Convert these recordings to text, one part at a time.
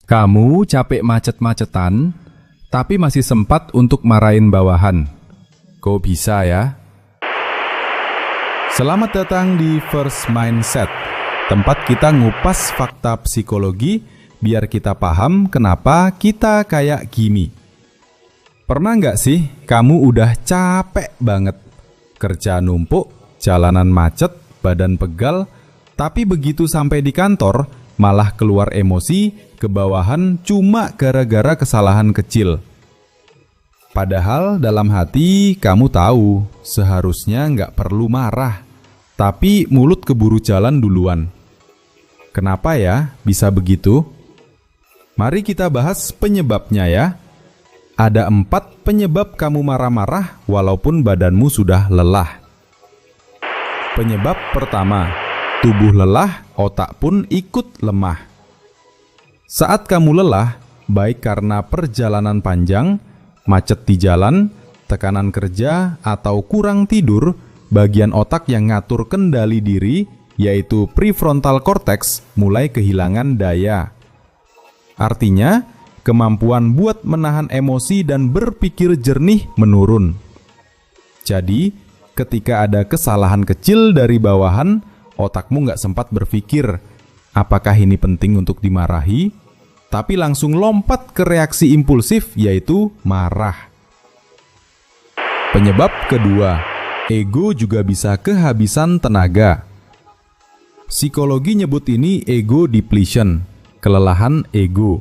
Kamu capek macet-macetan, tapi masih sempat untuk marahin bawahan. Kok bisa ya? Selamat datang di First Mindset, tempat kita ngupas fakta psikologi biar kita paham kenapa kita kayak gini. Pernah nggak sih kamu udah capek banget? Kerja numpuk, jalanan macet, badan pegal, tapi begitu sampai di kantor, malah keluar emosi ke bawahan cuma gara-gara kesalahan kecil. Padahal dalam hati kamu tahu seharusnya nggak perlu marah, tapi mulut keburu jalan duluan. Kenapa ya bisa begitu? Mari kita bahas penyebabnya ya. Ada 4 penyebab kamu marah-marah walaupun badanmu sudah lelah. Penyebab pertama, tubuh lelah, otak pun ikut lemah. Saat kamu lelah, baik karena perjalanan panjang, macet di jalan, tekanan kerja, atau kurang tidur, bagian otak yang ngatur kendali diri, yaitu prefrontal cortex, mulai kehilangan daya. Artinya, kemampuan buat menahan emosi dan berpikir jernih menurun. Jadi, ketika ada kesalahan kecil dari bawahan, otakmu nggak sempat berpikir, apakah ini penting untuk dimarahi? Tapi langsung lompat ke reaksi impulsif, yaitu marah. Penyebab kedua, ego juga bisa kehabisan tenaga. Psikologi nyebut ini ego depletion, kelelahan ego.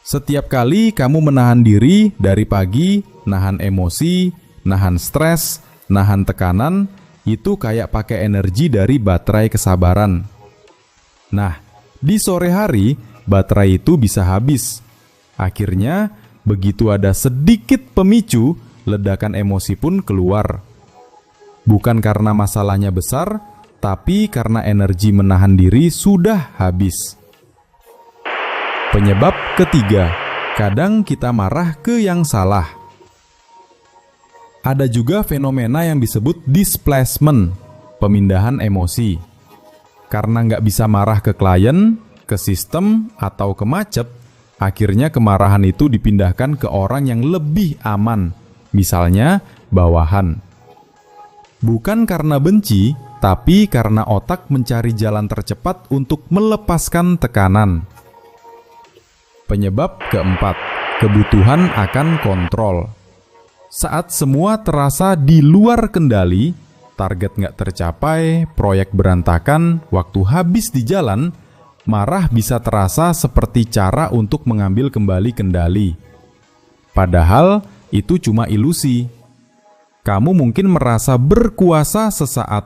Setiap kali kamu menahan diri dari pagi, nahan emosi, nahan stres, nahan tekanan, itu kayak pakai energi dari baterai kesabaran. Nah, di sore hari, baterai itu bisa habis. Akhirnya, begitu ada sedikit pemicu, ledakan emosi pun keluar. Bukan karena masalahnya besar, tapi karena energi menahan diri sudah habis. Penyebab ketiga, kadang kita marah ke yang salah. Ada juga fenomena yang disebut displacement, pemindahan emosi. Karena nggak bisa marah ke klien, ke sistem, atau ke macet, akhirnya kemarahan itu dipindahkan ke orang yang lebih aman, misalnya bawahan. Bukan karena benci, tapi karena otak mencari jalan tercepat untuk melepaskan tekanan. Penyebab keempat, kebutuhan akan kontrol. Saat semua terasa di luar kendali, target nggak tercapai, proyek berantakan, waktu habis di jalan, marah bisa terasa seperti cara untuk mengambil kembali kendali. Padahal itu cuma ilusi. Kamu mungkin merasa berkuasa sesaat,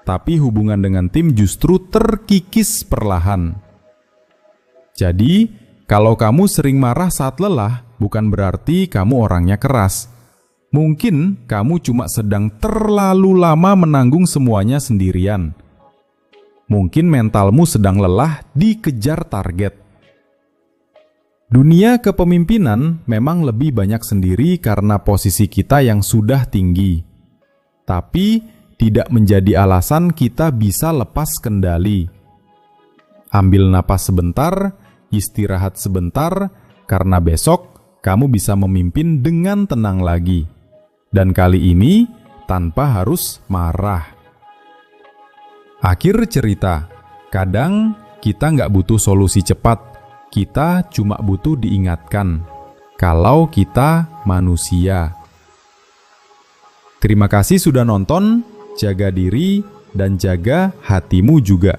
tapi hubungan dengan tim justru terkikis perlahan. Jadi, kalau kamu sering marah saat lelah, bukan berarti kamu orangnya keras. Mungkin kamu cuma sedang terlalu lama menanggung semuanya sendirian. Mungkin mentalmu sedang lelah dikejar target. Dunia kepemimpinan memang lebih banyak sendiri karena posisi kita yang sudah tinggi. Tapi tidak menjadi alasan kita bisa lepas kendali. Ambil napas sebentar, istirahat sebentar, karena besok kamu bisa memimpin dengan tenang lagi. Dan kali ini tanpa harus marah. Akhir cerita, kadang kita nggak butuh solusi cepat, kita cuma butuh diingatkan kalau kita manusia. Terima kasih sudah nonton, jaga diri dan jaga hatimu juga.